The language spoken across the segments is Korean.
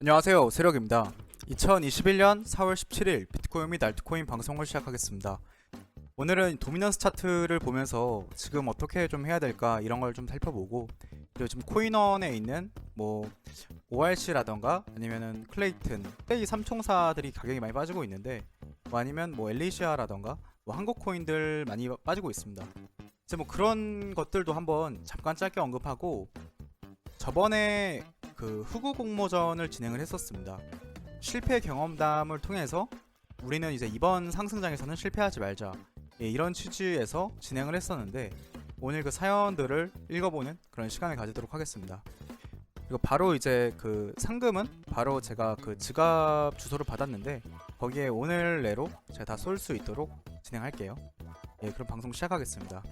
안녕하세요, 세력입니다. 2021년 4월 17일 비트코인 및 알트코인 방송을 시작하겠습니다. 오늘은 도미넌스 차트를 보면서 지금 어떻게 좀 해야 될까 이런 걸 좀 살펴보고, 그리고 지금 코인원에 있는 뭐 ORC라던가 아니면은 클레이튼, 이 삼총사들이 가격이 많이 빠지고 있는데, 뭐 아니면 뭐 엘리시아라던가 뭐 한국 코인들 많이 빠지고 있습니다. 이제 뭐 그런 것들도 한번 잠깐 짧게 언급하고, 저번에 그 후구 공모전을 진행을 했었습니다. 실패 경험담을 통해서 우리는 이제 이번 상승장에서는 실패하지 말자, 이런 취지에서 진행을 했었는데, 오늘 그 사연들을 읽어보는 그런 시간을 가지도록 하겠습니다. 그리고 바로 이제 그 상금은 바로 제가 그 지갑 주소를 받았는데, 거기에 오늘 내로 제가 다 쏠 수 있도록 진행할게요. 그럼 방송 시작하겠습니다.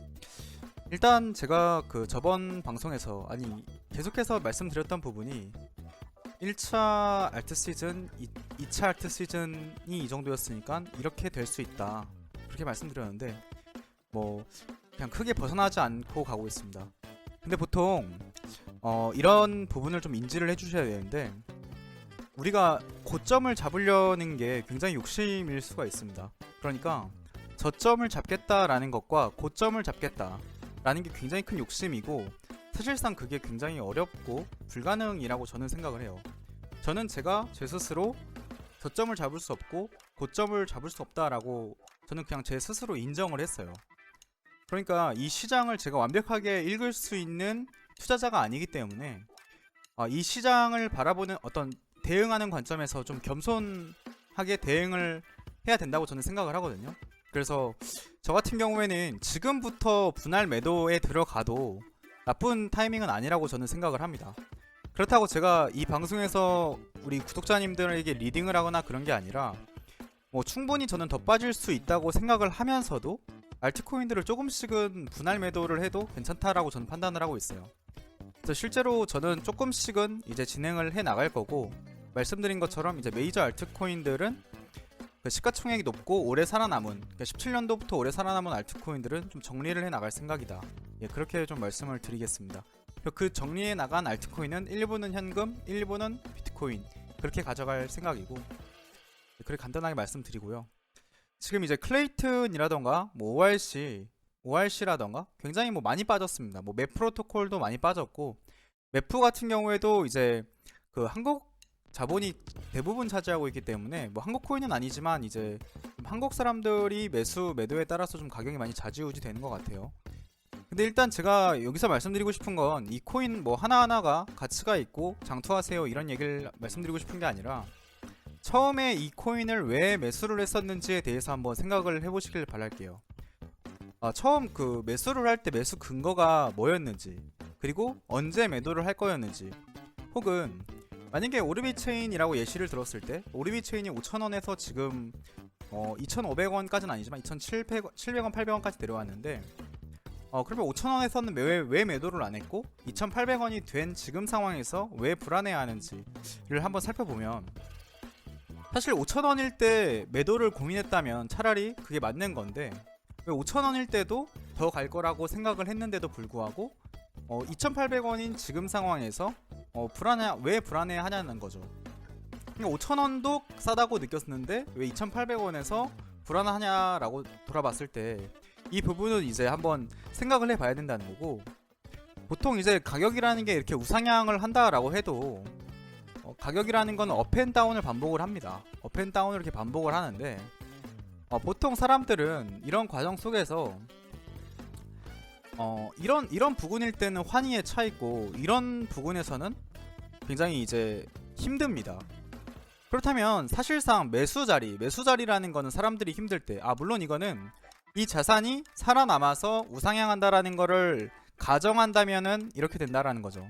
일단 제가 그 저번 방송에서 계속해서 말씀드렸던 부분이 1차 알트 시즌, 2차 알트 시즌이 이 정도였으니까 이렇게 될 수 있다, 그렇게 말씀드렸는데 뭐 그냥 크게 벗어나지 않고 가고 있습니다. 근데 보통 이런 부분을 좀 인지를 해주셔야 되는데, 우리가 고점을 잡으려는 게 굉장히 욕심일 수가 있습니다. 그러니까 저점을 잡겠다라는 것과 고점을 잡겠다 라는 게 굉장히 큰 욕심이고, 사실상 그게 굉장히 어렵고 불가능이라고 저는 생각을 해요. 저는 제가 제 스스로 저점을 잡을 수 없고 고점을 잡을 수 없다라고 저는 그냥 제 스스로 인정을 했어요. 그러니까 이 시장을 제가 완벽하게 읽을 수 있는 투자자가 아니기 때문에 이 시장을 바라보는 어떤 대응하는 관점에서 좀 겸손하게 대응을 해야 된다고 저는 생각을 하거든요. 그래서 저 같은 경우에는 지금부터 분할 매도에 들어가도 나쁜 타이밍은 아니라고 저는 생각을 합니다. 그렇다고 제가 이 방송에서 우리 구독자님들에게 리딩을 하거나 그런 게 아니라, 뭐 충분히 저는 더 빠질 수 있다고 생각을 하면서도 알트코인들을 조금씩은 분할 매도를 해도 괜찮다라고 저는 판단을 하고 있어요. 그래서 실제로 저는 조금씩은 이제 진행을 해 나갈 거고, 말씀드린 것처럼 이제 메이저 알트코인들은 그 시가총액이 높고 오래 살아남은, 그러니까 17년도부터 오래 살아남은 알트코인들은 좀 정리를 해 나갈 생각이다. 그렇게 좀 말씀을 드리겠습니다. 그 정리해 나간 알트코인은 일부는 현금, 일부는 비트코인, 그렇게 가져갈 생각이고, 그렇게 간단하게 말씀드리고요. 지금 이제 클레이튼이라던가 뭐 ORC라던가 굉장히 뭐 많이 빠졌습니다. 뭐 맵 프로토콜도 많이 빠졌고, 맵프 같은 경우에도 이제 그 한국 자본이 대부분 차지하고 있기 때문에, 뭐 한국 코인은 아니지만 이제 한국 사람들이 매도에 따라서 좀 가격이 많이 좌지우지 되는 것 같아요. 근데 일단 제가 여기서 말씀드리고 싶은 건, 이 코인 뭐 하나하나가 가치가 있고 장투하세요 이런 얘기를 말씀드리고 싶은 게 아니라, 처음에 이 코인을 왜 매수를 했었는지에 대해서 한번 생각을 해보시길 바랄게요. 처음 그 매수를 할 때 매수 근거가 뭐였는지, 그리고 언제 매도를 할 거였는지, 혹은 만약에 오르비 체인이라고 예시를 들었을 때 오르비 체인이 5,000원에서 지금 2,500원까지는 아니지만 2,700원, 800원까지 내려왔는데, 그러면 5,000원에서는 왜 매도를 안 했고 2,800원이 된 지금 상황에서 왜 불안해하는지를 한번 살펴보면, 사실 5,000원일 때 매도를 고민했다면 차라리 그게 맞는 건데, 왜 5,000원일 때도 더 갈 거라고 생각을 했는데도 불구하고 2,800원인 지금 상황에서 왜 불안해하냐는 거죠. 그러니까 5,000원도 싸다고 느꼈는데 왜 2,800원에서 불안하냐라고 돌아봤을 때, 이 부분은 이제 한번 생각을 해봐야 된다는 거고, 보통 이제 가격이라는 게 이렇게 우상향을 한다라고 해도 가격이라는 건 업앤다운을 반복을 합니다. 업앤다운을 이렇게 반복을 하는데, 보통 사람들은 이런 과정 속에서 이런 부분일 때는 환희에 차 있고, 이런 부분에서는 굉장히 이제 힘듭니다. 그렇다면 사실상 매수자리라는 거는 사람들이 힘들 때, 물론 이거는 이 자산이 살아남아서 우상향한다라는 거를 가정한다면은 이렇게 된다라는 거죠.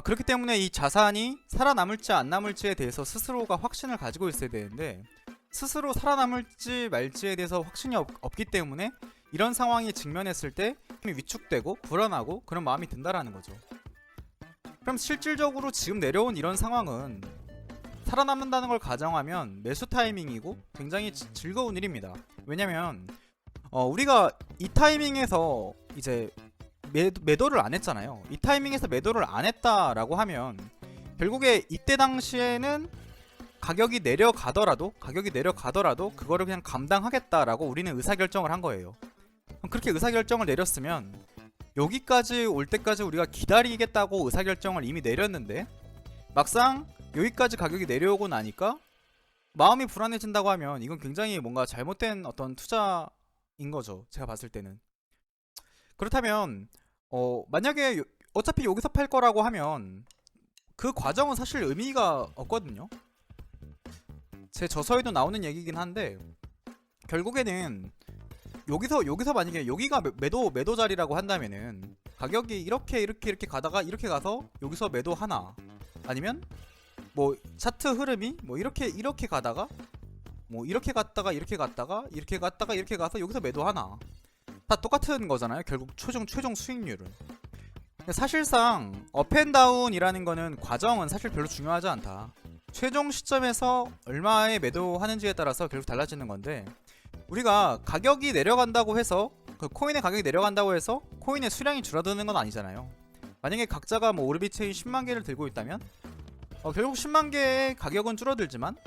그렇기 때문에 이 자산이 살아남을지 안 남을지에 대해서 스스로가 확신을 가지고 있어야 되는데, 스스로 살아남을지 말지에 대해서 확신이 없기 때문에 이런 상황에 직면했을 때 힘이 위축되고 불안하고 그런 마음이 든다라는 거죠. 그럼 실질적으로 지금 내려온 이런 상황은 살아남는다는 걸 가정하면 매수 타이밍이고 굉장히 즐거운 일입니다. 왜냐면 우리가 이 타이밍에서 이제 매도를 안 했잖아요. 이 타이밍에서 매도를 안 했다라고 하면 결국에 이때 당시에는 가격이 내려가더라도 그거를 그냥 감당하겠다라고 우리는 의사결정을 한 거예요. 그렇게 의사결정을 내렸으면 여기까지 올 때까지 우리가 기다리겠다고 의사결정을 이미 내렸는데 막상 여기까지 가격이 내려오고 나니까 마음이 불안해진다고 하면 이건 굉장히 뭔가 잘못된 어떤 투자인 거죠. 제가 봤을 때는. 그렇다면 만약에 어차피 여기서 팔 거라고 하면 그 과정은 사실 의미가 없거든요. 제 저서에도 나오는 얘기긴 한데 결국에는 여기서 만약에 여기가 매도 자리라고 한다면은 가격이 이렇게 가다가 이렇게 가서 여기서 매도 하나, 아니면 뭐 차트 흐름이 뭐 이렇게 가다가 뭐 이렇게 갔다가 이렇게 가서 여기서 매도 하나, 다 똑같은 거잖아요. 결국 최종 수익률은. 사실상 업앤다운이라는 거는 과정은 사실 별로 중요하지 않다. 최종 시점에서 얼마에 매도하는지에 따라서 결국 달라지는 건데, 우리가 가격이 내려간다고 해서 그 코인의 가격이 내려간다고 해서 코인의 수량이 줄어드는 건 아니잖아요. 만약에 각자가 뭐 오르비체인 10만 개를 들고 있다면 결국 10만 개의 가격은 줄어들지만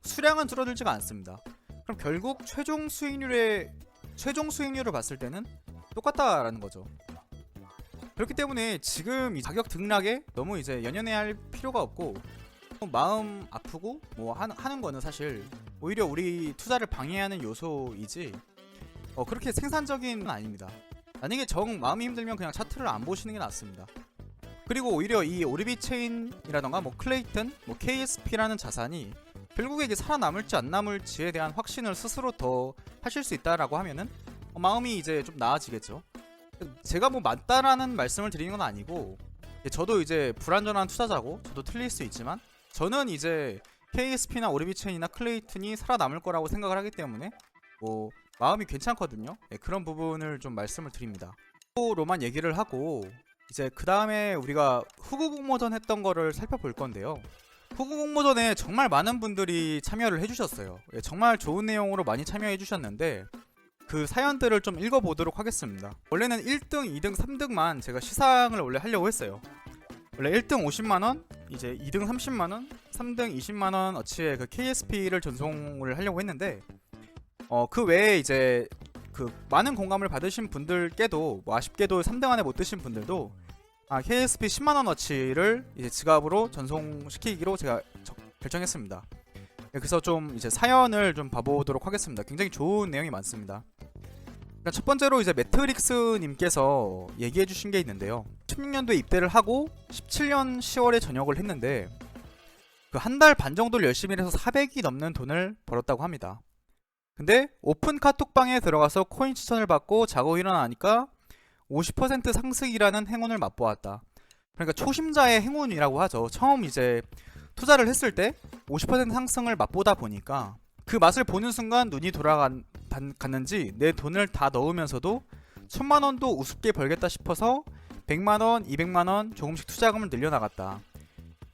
수량은 줄어들지가 않습니다. 그럼 결국 최종 수익률을 봤을 때는 똑같다라는 거죠. 그렇기 때문에 지금 이 가격 등락에 너무 이제 연연해할 필요가 없고, 마음 아프고 뭐 하는 거는 사실 오히려 우리 투자를 방해하는 요소이지 그렇게 생산적인 건 아닙니다. 만약에 마음이 힘들면 그냥 차트를 안 보시는 게 낫습니다. 그리고 오히려 이 오르비체인이라던가 뭐 클레이튼, 뭐 KSP라는 자산이 결국에 이게 살아남을지 안 남을지에 대한 확신을 스스로 더 하실 수 있다라고 하면은 마음이 이제 좀 나아지겠죠. 제가 뭐 맞다라는 말씀을 드리는 건 아니고, 저도 이제 불안전한 투자자고 저도 틀릴 수 있지만 저는 이제 KSP나 오르비체인이나 클레이튼이 살아남을 거라고 생각을 하기 때문에 뭐 마음이 괜찮거든요. 그런 부분을 좀 말씀을 드립니다. 로만 얘기를 하고 이제 그 다음에 우리가 후구 공모전 했던 거를 살펴볼 건데요. 후구 공모전에 정말 많은 분들이 참여를 해주셨어요. 정말 좋은 내용으로 많이 참여해 주셨는데 그 사연들을 좀 읽어보도록 하겠습니다. 원래는 1등, 2등, 3등만 제가 시상을 원래 하려고 했어요. 원래 1등 50만원, 이제 2등 30만원, 3등 20만원 어치의 그 KSP를 전송을 하려고 했는데 그 외에 이제 그 많은 공감을 받으신 분들께도 뭐 아쉽게도 3등 안에 못 드신 분들도 KSP 10만원 어치를 이제 지갑으로 전송시키기로 제가 결정했습니다. 그래서 좀 이제 사연을 좀 봐보도록 하겠습니다. 굉장히 좋은 내용이 많습니다. 첫 번째로 이제 매트릭스 님께서 얘기해 주신 게 있는데요. 16년도에 입대를 하고 17년 10월에 전역을 했는데 그 한 달 반 정도를 열심히 해서 400이 넘는 돈을 벌었다고 합니다. 근데 오픈 카톡방에 들어가서 코인 추천을 받고 자고 일어나니까 50% 상승이라는 행운을 맛보았다. 그러니까 초심자의 행운이라고 하죠. 처음 이제 투자를 했을 때 50% 상승을 맛보다 보니까 그 맛을 보는 순간 눈이 돌아갔는지 내 돈을 다 넣으면서도 1000만원도 우습게 벌겠다 싶어서 100만원, 200만원 조금씩 투자금을 늘려나갔다.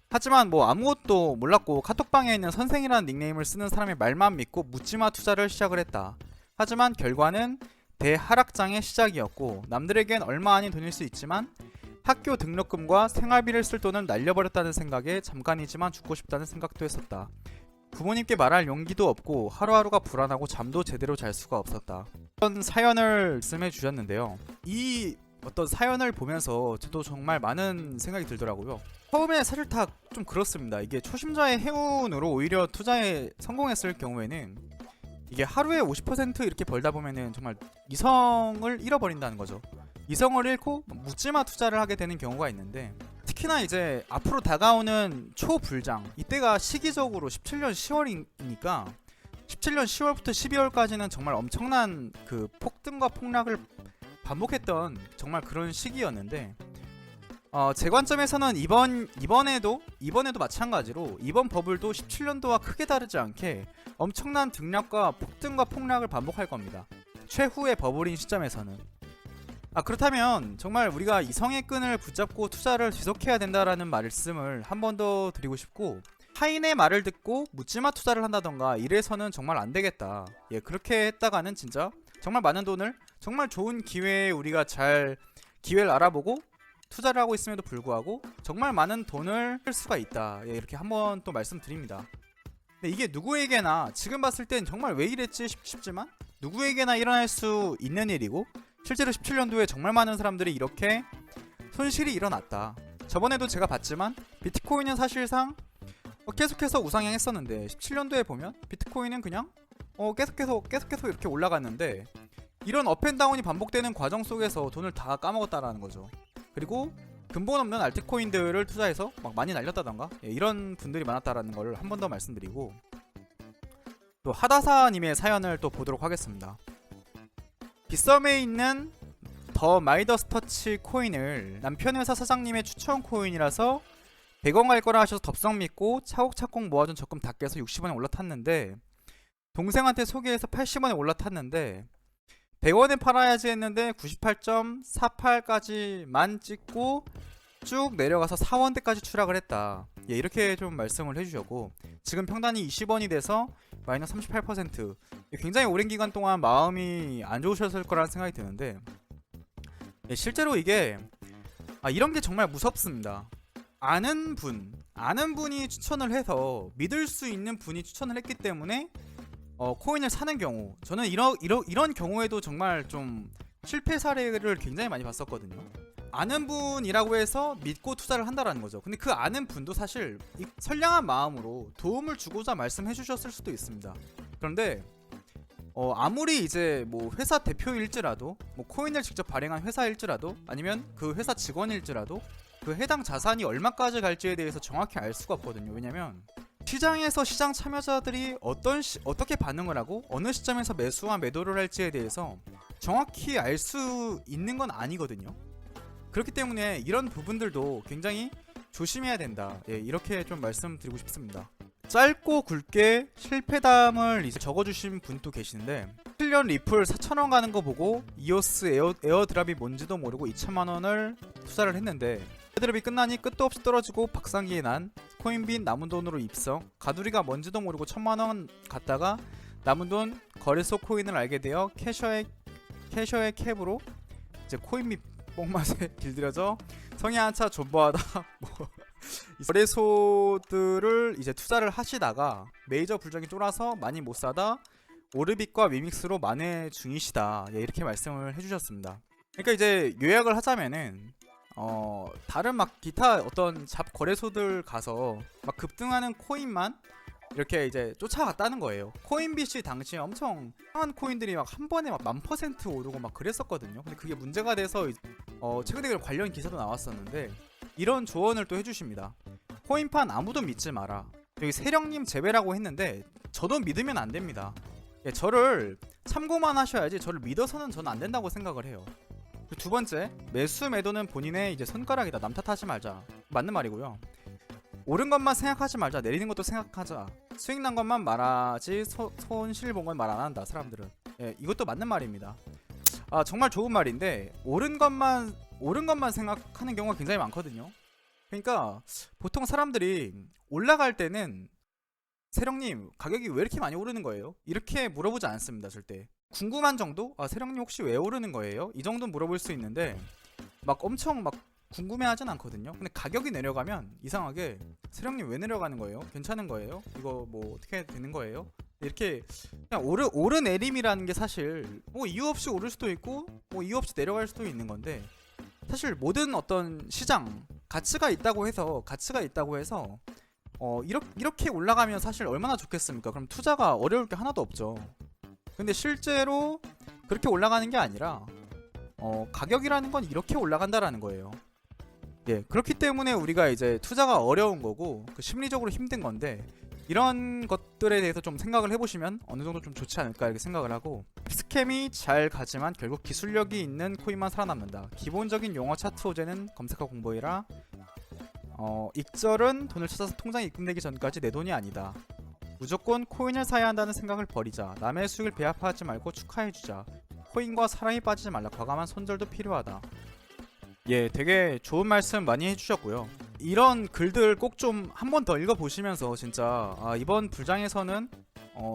하지만 뭐 아무것도 몰랐고 카톡방에 있는 선생이라는 닉네임을 쓰는 사람의 말만 믿고 묻지마 투자를 시작을 했다. 하지만 결과는 대하락장의 시작이었고, 남들에겐 얼마 아닌 돈일 수 있지만 학교 등록금과 생활비를 쓸 돈을 날려버렸다는 생각에 잠깐이지만 죽고 싶다는 생각도 했었다. 부모님께 말할 용기도 없고 하루하루가 불안하고 잠도 제대로 잘 수가 없었다. 이런 사연을 말씀해 주셨는데요. 이 어떤 사연을 보면서 저도 정말 많은 생각이 들더라고요. 처음에 사실 다 좀 그렇습니다. 이게 초심자의 행운으로 오히려 투자에 성공했을 경우에는 이게 하루에 50% 이렇게 벌다 보면은 정말 이성을 잃어버린다는 거죠. 이성을 잃고 묻지마 투자를 하게 되는 경우가 있는데, 특히나 이제 앞으로 다가오는 초불장, 이때가 시기적으로 17년 10월이니까 17년 10월부터 12월까지는 정말 엄청난 그 폭등과 폭락을 반복했던 정말 그런 시기였는데, 제 관점에서는 이번에도 마찬가지로 이번 버블도 17년도와 크게 다르지 않게 엄청난 등락과 폭등과 폭락을 반복할 겁니다. 최후의 버블인 시점에서는. 그렇다면 정말 우리가 이성의 끈을 붙잡고 투자를 지속해야 된다라는 말씀을 한 번 더 드리고 싶고, 타인의 말을 듣고 묻지마 투자를 한다던가 이래서는 정말 안 되겠다. 그렇게 했다가는 진짜 정말 많은 돈을 정말 좋은 기회에 우리가 잘 기회를 알아보고 투자를 하고 있음에도 불구하고 정말 많은 돈을 쓸 수가 있다. 예, 이렇게 한번 또 말씀드립니다. 근데 이게 누구에게나 지금 봤을 땐 정말 왜 이랬지 싶지만 누구에게나 일어날 수 있는 일이고 실제로 17년도에 정말 많은 사람들이 이렇게 손실이 일어났다. 저번에도 제가 봤지만 비트코인은 사실상 계속해서 우상향했었는데 17년도에 보면 비트코인은 그냥 계속해서 이렇게 올라갔는데 이런 업앤다운이 반복되는 과정 속에서 돈을 다 까먹었다라는 거죠. 그리고 근본 없는 알트코인들을 투자해서 막 많이 날렸다던가 이런 분들이 많았다라는 걸 한 번 더 말씀드리고 또 하다사님의 사연을 또 보도록 하겠습니다. 빗썸에 있는 더 마이더스 터치 코인을 남편 회사 사장님의 추천 코인이라서 100원 갈 거라 하셔서 덥석 믿고 차곡차곡 모아둔 적금 다 깨서 60원에 올라탔는데 동생한테 소개해서 80원에 올라탔는데 100원에 팔아야지 했는데 98.48까지만 찍고 쭉 내려가서 4원대까지 추락을 했다. 예, 이렇게 좀 말씀을 해주셨고 지금 평단이 20원이 돼서 마이너스 38%. 굉장히 오랜 기간 동안 마음이 안 좋으셨을 거라는 생각이 드는데 예, 실제로 이게 이런 게 정말 무섭습니다. 아는 분이 추천을 해서 믿을 수 있는 분이 추천을 했기 때문에 코인을 사는 경우 저는 이런 경우에도 정말 좀 실패 사례를 굉장히 많이 봤었거든요. 아는 분이라고 해서 믿고 투자를 한다라는 거죠. 근데 그 아는 분도 사실 선량한 마음으로 도움을 주고자 말씀해 주셨을 수도 있습니다. 그런데 아무리 이제 뭐 회사 대표일지라도 뭐 코인을 직접 발행한 회사일지라도 아니면 그 회사 직원일지라도 그 해당 자산이 얼마까지 갈지에 대해서 정확히 알 수가 없거든요. 왜냐면 시장에서 시장 참여자들이 어떻게 반응을 하고 어느 시점에서 매수와 매도를 할지에 대해서 정확히 알 수 있는 건 아니거든요. 그렇기 때문에 이런 부분들도 굉장히 조심해야 된다. 예, 이렇게 좀 말씀드리고 싶습니다. 짧고 굵게 실패담을 이제 적어주신 분도 계시는데 7년 리플 4,000원 가는 거 보고 이오스 에어드랍이 뭔지도 모르고 2천만원을 투자를 했는데 에어드랍이 끝나니 끝도 없이 떨어지고 박상기에 난 코인빈 남은 돈으로 입성 가두리가 뭔지도 모르고 1,000만원 갔다가 남은 돈 거래소 코인을 알게 되어 캐셔의 캡으로 이제 코인빈 뽕맛에 길들여져 성에 한차 존버하다 뭐 거래소들을 이제 투자를 하시다가 메이저 불정이 쫄아서 많이 못 사다 오르빗과 미믹스로 만회 중이시다. 예, 이렇게 말씀을 해주셨습니다. 그러니까 이제 요약을 하자면은 다른 막 기타 어떤 잡 거래소들 가서 막 급등하는 코인만 이렇게 이제 쫓아갔다는 거예요. 코인빗이 당시에 엄청 한 코인들이 막 한 번에 막 1000% 오르고 막 그랬었거든요. 근데 그게 문제가 돼서 최근에 관련 기사도 나왔었는데 이런 조언을 또 해주십니다. 코인판 아무도 믿지 마라. 여기 세령님 제외라고 했는데 저도 믿으면 안 됩니다. 예, 저를 참고만 하셔야지 저를 믿어서는 저는 안 된다고 생각을 해요. 두 번째, 매수 매도는 본인의 이제 손가락이다. 남 탓하지 말자. 맞는 말이고요. 오른 것만 생각하지 말자. 내리는 것도 생각하자. 수익 난 것만 말하지 손실 본 건 말 안 한다. 사람들은. 예, 이것도 맞는 말입니다. 정말 좋은 말인데 오른 것만 생각하는 경우가 굉장히 많거든요. 그러니까 보통 사람들이 올라갈 때는 세령님 가격이 왜 이렇게 많이 오르는 거예요? 이렇게 물어보지 않습니다. 절대. 궁금한 정도? 세령님 혹시 왜 오르는 거예요? 이 정도 물어볼 수 있는데 막 엄청 막 궁금해하진 않거든요. 근데 가격이 내려가면 이상하게 세령님 왜 내려가는 거예요? 괜찮은 거예요? 이거 뭐 어떻게 되는 거예요? 이렇게 그냥 오르내림이라는 게 사실 뭐 이유 없이 오를 수도 있고 뭐 이유 없이 내려갈 수도 있는 건데 사실 모든 어떤 시장 가치가 있다고 해서 이렇게 올라가면 사실 얼마나 좋겠습니까? 그럼 투자가 어려울 게 하나도 없죠. 근데 실제로 그렇게 올라가는 게 아니라 가격이라는 건 이렇게 올라간다라는 거예요. 예, 그렇기 때문에 우리가 이제 투자가 어려운 거고 심리적으로 힘든 건데 이런 것들에 대해서 좀 생각을 해보시면 어느 정도 좀 좋지 않을까 이렇게 생각을 하고 스캠이 잘 가지만 결국 기술력이 있는 코인만 살아남는다. 기본적인 용어 차트 호재는 검색하고 공부해라. 익절은 돈을 찾아서 통장에 입금되기 전까지 내 돈이 아니다. 무조건 코인을 사야 한다는 생각을 버리자. 남의 수익을 배합하지 말고 축하해주자. 코인과 사랑이 빠지지 말라. 과감한 손절도 필요하다. 예, 되게 좋은 말씀 많이 해주셨고요. 이런 글들 꼭 좀 한 번 더 읽어보시면서 진짜 이번 불장에서는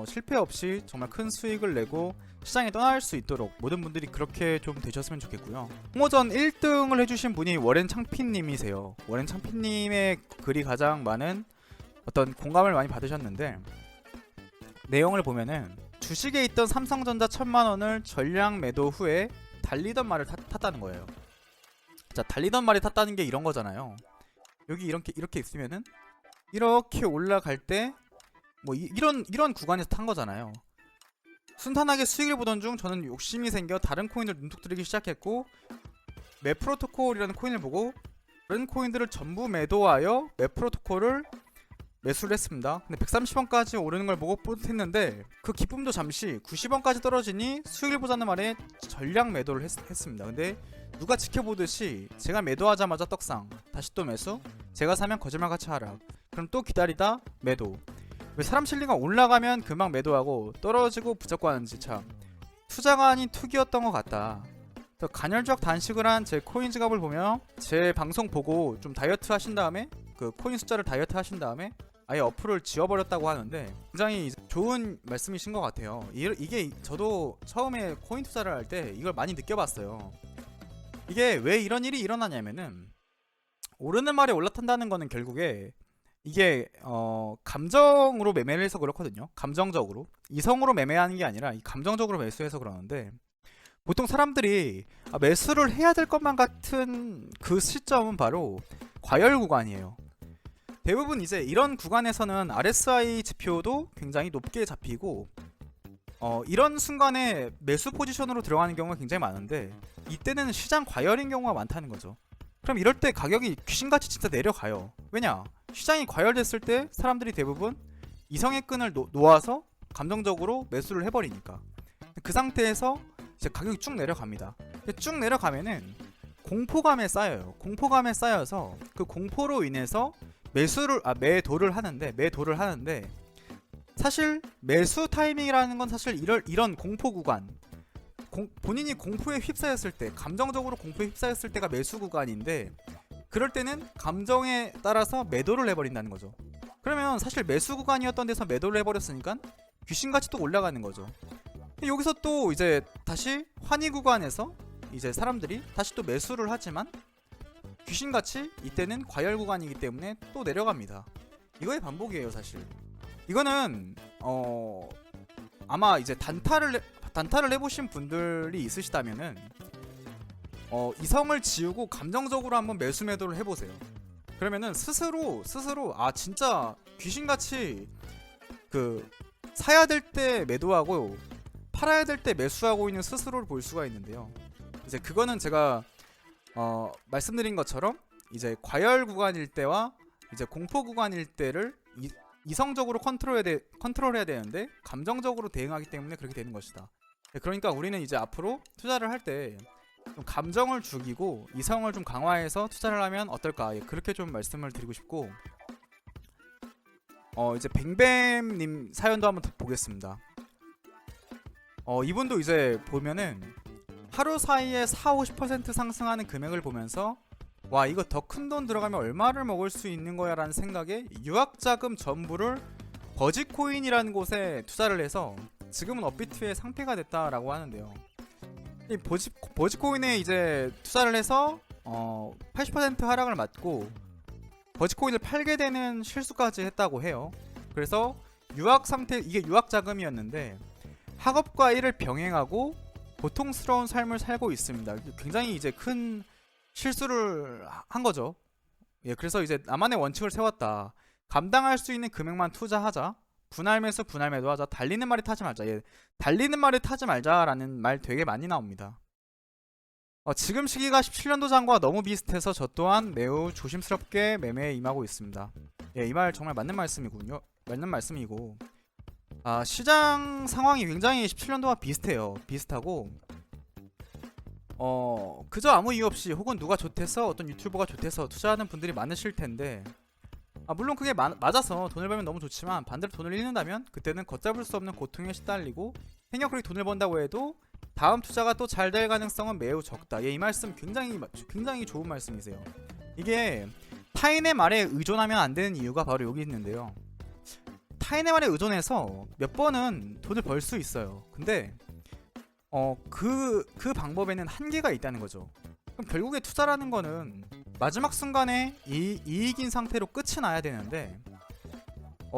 실패 없이 정말 큰 수익을 내고 시장에 떠날 수 있도록 모든 분들이 그렇게 좀 되셨으면 좋겠고요. 홍어전 1등을 해주신 분이 워렌 창피님이세요. 워렌 창피님의 글이 가장 많은 어떤 공감을 많이 받으셨는데, 내용을 보면은 주식에 있던 삼성전자 1000만원을 전량 매도 후에 달리던 말을 탔다는 거예요. 자, 달리던 말이 탔다는 게 이런 거잖아요. 여기 이렇게 있으면은 이렇게 올라갈 때 뭐 이런 구간에서 탄 거잖아요. 순탄하게 수익을 보던 중 저는 욕심이 생겨 다른 코인을 눈독 들이기 시작했고, 맵프로토콜이라는 코인을 보고 다른 코인들을 전부 매도하여 맵프로토콜을 매수를 했습니다. 근데 130원까지 오르는 걸 보고 뿌듯했는데 그 기쁨도 잠시 90원까지 떨어지니 수익을 보자는 말에 전량 매도를 했습니다. 근데 누가 지켜보듯이 제가 매도하자마자 떡상, 다시 또 매수, 제가 사면 거짓말같이 하락, 그럼 또 기다리다 매도. 왜 사람 실리가 올라가면 금방 매도하고 떨어지고 부적고 하는지 참 투자가 아닌 투기였던 것 같다. 간헐적 단식을 한 제 코인 지갑을 보며 제 방송 보고 좀 다이어트 하신 다음에 그 코인 숫자를 다이어트 하신 다음에 아예 어플을 지워버렸다고 하는데 굉장히 좋은 말씀이신 것 같아요. 이게 저도 처음에 코인 투자를 할 때 이걸 많이 느껴봤어요. 이게 왜 이런 일이 일어나냐면은 오르는 말에 올라탄다는 거는 결국에 이게 감정으로 매매를 해서 그렇거든요. 감정적으로 이성으로 매매하는 게 아니라 이 감정적으로 매수해서 그러는데, 보통 사람들이 매수를 해야 될 것만 같은 그 시점은 바로 과열 구간이에요. 대부분 이제 이런 구간에서는 RSI 지표도 굉장히 높게 잡히고 이런 순간에 매수 포지션으로 들어가는 경우가 굉장히 많은데, 이때는 시장 과열인 경우가 많다는 거죠. 그럼 이럴 때 가격이 귀신같이 진짜 내려가요. 왜냐? 시장이 과열됐을 때 사람들이 대부분 이성의 끈을 놓아서 감정적으로 매수를 해버리니까 그 상태에서 이제 가격이 쭉 내려갑니다. 쭉 내려가면은 공포감에 쌓여요. 공포감에 쌓여서 그 공포로 인해서 매도를 하는데 사실 매수 타이밍이라는 건 사실 이런 공포 구간, 본인이 공포에 휩싸였을 때, 감정적으로 공포에 휩싸였을 때가 매수 구간인데, 그럴 때는 감정에 따라서 매도를 해버린다는 거죠. 그러면 사실 매수 구간이었던 데서 매도를 해버렸으니까 귀신같이 또 올라가는 거죠. 여기서 또 이제 다시 환희 구간에서 이제 사람들이 다시 또 매수를 하지만 귀신같이 이때는 과열 구간이기 때문에 또 내려갑니다. 이거의 반복이에요. 사실 이거는 아마 이제 단타를 해보신 분들이 있으시다면은 이성을 지우고 감정적으로 한번 매수 매도를 해보세요. 그러면은 스스로 진짜 귀신같이 그 사야 될 때 매도하고 팔아야 될 때 매수하고 있는 스스로를 볼 수가 있는데요. 이제 그거는 제가 말씀드린 것처럼 이제 과열 구간일 때와 이제 공포 구간일 때를 이성적으로 컨트롤해야 되는데 감정적으로 대응하기 때문에 그렇게 되는 것이다. 그러니까 우리는 이제 앞으로 투자를 할 때 좀 감정을 죽이고 이성을 좀 강화해서 투자를 하면 어떨까, 그렇게 좀 말씀을 드리고 싶고, 이제 뱅뱀님 사연도 한번 보겠습니다. 이분도 이제 보면은 하루 사이에 40-50% 상승하는 금액을 보면서 와, 이거 더 큰 돈 들어가면 얼마를 먹을 수 있는 거야 라는 생각에 유학자금 전부를 버지코인이라는 곳에 투자를 해서 지금은 업비트의 상패가 됐다라고 하는데요. 이 버지코인에 이제 투자를 해서 80% 하락을 맞고 버지코인을 팔게 되는 실수까지 했다고 해요. 그래서 이게 유학 자금이었는데 학업과 일을 병행하고 고통스러운 삶을 살고 있습니다. 굉장히 이제 큰 실수를 한 거죠. 그래서 이제 나만의 원칙을 세웠다. 감당할 수 있는 금액만 투자하자. 분할 매수, 분할 매도하자. 달리는 말에 타지 말자. 달리는 말에 타지 말자라는 말 되게 많이 나옵니다. 지금 시기가 17년도 전과 너무 비슷해서 저 또한 매우 조심스럽게 매매에 임하고 있습니다. 이 말 정말 맞는 말씀이군요. 맞는 말씀이고, 시장 상황이 굉장히 17년도와 비슷하고 그저 아무 이유 없이 혹은 누가 좋대서 어떤 유튜버가 좋대서 투자하는 분들이 많으실 텐데, 물론 그게 맞아서 돈을 벌면 너무 좋지만 반대로 돈을 잃는다면 그때는 걷잡을 수 없는 고통에 시달리고 행여 그렇게 돈을 번다고 해도 다음 투자가 또 잘 될 가능성은 매우 적다. 이 말씀 굉장히 좋은 말씀이세요. 이게 타인의 말에 의존하면 안 되는 이유가 바로 여기 있는데요. 타인의 말에 의존해서 몇 번은 돈을 벌 수 있어요. 근데 그 방법에는 한계가 있다는 거죠. 그럼 결국에 투자라는 거는 마지막 순간에 이익인 상태로 끝이 나야 되는데,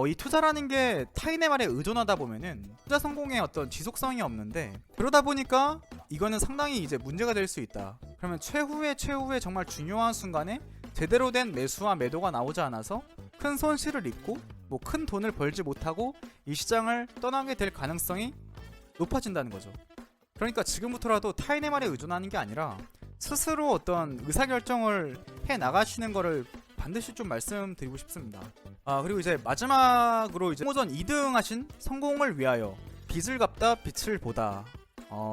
이 투자라는 게 타인의 말에 의존하다 보면은 투자 성공에 어떤 지속성이 없는데, 그러다 보니까 이거는 상당히 이제 문제가 될 수 있다. 그러면 최후의 정말 중요한 순간에 제대로 된 매수와 매도가 나오지 않아서 큰 손실을 입고 뭐 큰 돈을 벌지 못하고 이 시장을 떠나게 될 가능성이 높아진다는 거죠. 그러니까 지금부터라도 타인의 말에 의존하는 게 아니라 스스로 어떤 의사결정을 해 나가시는 거를 반드시 좀 말씀드리고 싶습니다. 그리고 이제 마지막으로 이제 공모전 2등 하신 성공을 위하여 빚을 갚다 빛을 보다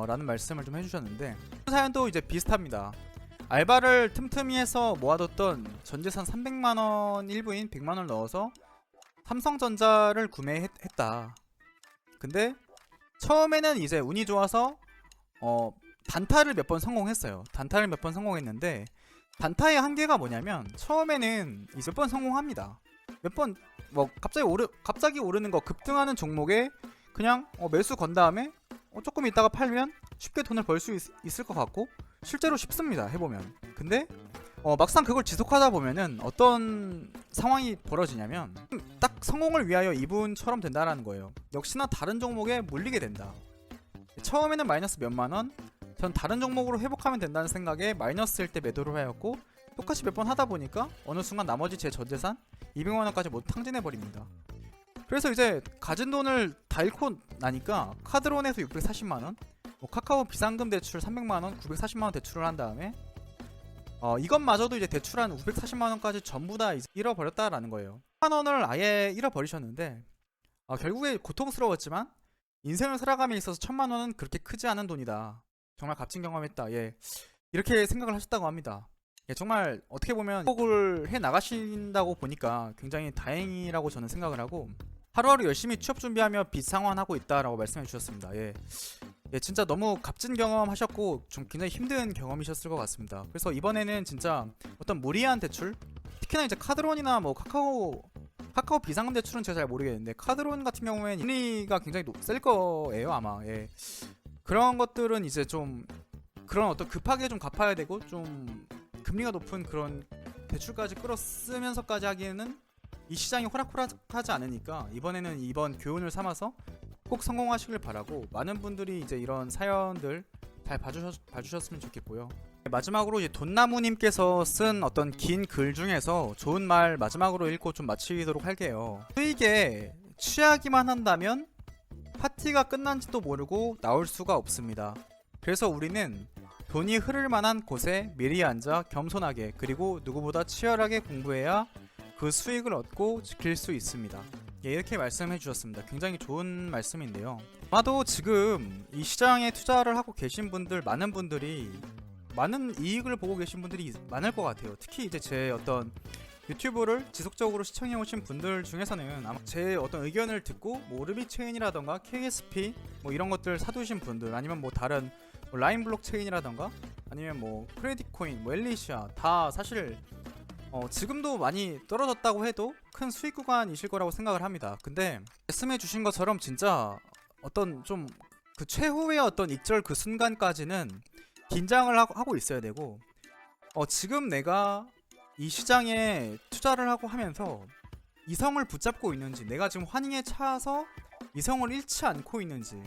라는 말씀을 좀 해주셨는데, 사연도 이제 비슷합니다. 알바를 틈틈이 해서 모아뒀던 전재산 300만원 일부인 100만원을 넣어서 삼성전자를 구매했다. 근데 처음에는 이제 운이 좋아서 단타를 몇 번 성공했어요. 단타를 몇 번 성공했는데, 단타의 한계가 뭐냐면 처음에는 이제 몇 번 성공합니다. 몇 번 뭐 갑자기 오르는 거 급등하는 종목에 그냥 매수 건 다음에 조금 있다가 팔면 쉽게 돈을 벌 수 있을 것 같고, 실제로 쉽습니다, 해보면. 근데 막상 그걸 지속하다 보면은 어떤 상황이 벌어지냐면 딱 성공을 위하여 이분처럼 된다라는 거예요. 역시나 다른 종목에 물리게 된다. 처음에는 마이너스 몇만원, 전 다른 종목으로 회복하면 된다는 생각에 마이너스일 때 매도를 하였고, 똑같이 몇 번 하다 보니까 어느 순간 나머지 제 전재산 200만원까지 모두 탕진해버립니다. 그래서 이제 가진 돈을 다 잃고 나니까 카드론에서 640만원, 카카오 비상금 대출 300만원, 940만원 대출을 한 다음에 이것마저도 이제 대출한 540만원까지 전부 다 잃어버렸다라는 거예요. 10만원을 아예 잃어버리셨는데, 결국에 고통스러웠지만 인생을 살아감에 있어서 1000만원은 그렇게 크지 않은 돈이다. 정말 값진 경험했다. 이렇게 생각을 하셨다고 합니다. 정말 어떻게 보면 행복을 해 나가신다고 보니까 굉장히 다행이라고 저는 생각을 하고, 하루하루 열심히 취업 준비하며 빚 상환하고 있다라고 말씀해 주셨습니다. 진짜 너무 값진 경험 하셨고 좀 굉장히 힘든 경험이셨을 것 같습니다. 그래서 이번에는 진짜 어떤 무리한 대출, 특히나 이제 카드론이나 뭐 카카오 비상금 대출은 제가 잘 모르겠는데, 카드론 같은 경우에는 금리가 굉장히 셀 거예요, 아마. 그런 것들은 이제 좀 그런 어떤 급하게 좀 갚아야 되고 좀 금리가 높은 그런 대출까지 끌어쓰면서까지 하기에는 이 시장이 호락호락하지 않으니까, 이번에는 이번 교훈을 삼아서 꼭 성공하시길 바라고, 많은 분들이 이제 이런 사연들 잘 봐주셨으면 좋겠고요. 마지막으로 이제 돈나무님께서 쓴 어떤 긴 글 중에서 좋은 말 마지막으로 읽고 좀 마치도록 할게요. 수익에 취하기만 한다면 파티가 끝난지도 모르고 나올 수가 없습니다. 그래서 우리는 돈이 흐를 만한 곳에 미리 앉아 겸손하게, 그리고 누구보다 치열하게 공부해야 그 수익을 얻고 지킬 수 있습니다. 이렇게 말씀해 주셨습니다. 굉장히 좋은 말씀인데요. 아마도 지금 이 시장에 투자를 하고 계신 분들, 많은 분들이 많은 이익을 보고 계신 분들이 많을 것 같아요. 특히 이제 제 어떤 유튜브를 지속적으로 시청해 오신 분들 중에서는 아마 제 어떤 의견을 듣고 뭐 오르비체인이라던가 KSP 뭐 이런 것들 사두신 분들, 아니면 뭐 다른 뭐 라인 블록체인이라던가 아니면 뭐 크레딧 코인, 뭐 엘리시아, 다 사실 지금도 많이 떨어졌다고 해도 큰 수익 구간이실 거라고 생각을 합니다. 근데 말씀해 주신 것처럼 진짜 어떤 좀 그 최후의 어떤 익절 그 순간까지는 긴장을 하고 있어야 되고, 지금 내가 이 시장에 투자를 하고 하면서 이성을 붙잡고 있는지, 내가 지금 환희에 차서 이성을 잃지 않고 있는지,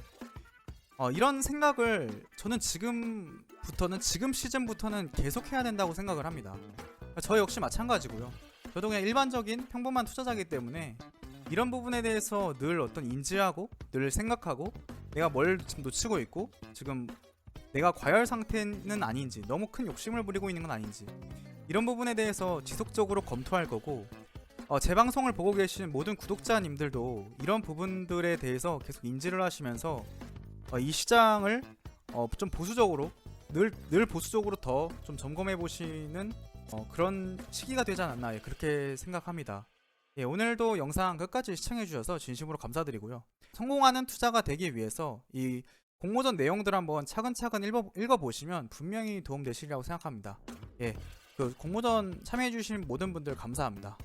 이런 생각을 저는 지금 시즌부터는 계속 해야 된다고 생각을 합니다. 저 역시 마찬가지고요. 저도 그냥 일반적인 평범한 투자자이기 때문에 이런 부분에 대해서 늘 어떤 인지하고 늘 생각하고, 내가 뭘 지금 놓치고 있고 지금 내가 과열 상태는 아닌지, 너무 큰 욕심을 부리고 있는 건 아닌지, 이런 부분에 대해서 지속적으로 검토할 거고, 제 방송을 보고 계신 모든 구독자님들도 이런 부분들에 대해서 계속 인지를 하시면서 이 시장을 좀 보수적으로, 늘 보수적으로 더 좀 점검해 보시는 그런 시기가 되지 않았나, 그렇게 생각합니다. 오늘도 영상 끝까지 시청해 주셔서 진심으로 감사드리고요. 성공하는 투자가 되기 위해서 이 공모전 내용들 한번 차근차근 읽어보시면 분명히 도움되시리라고 생각합니다. 그 공모전 참여해 주신 모든 분들 감사합니다.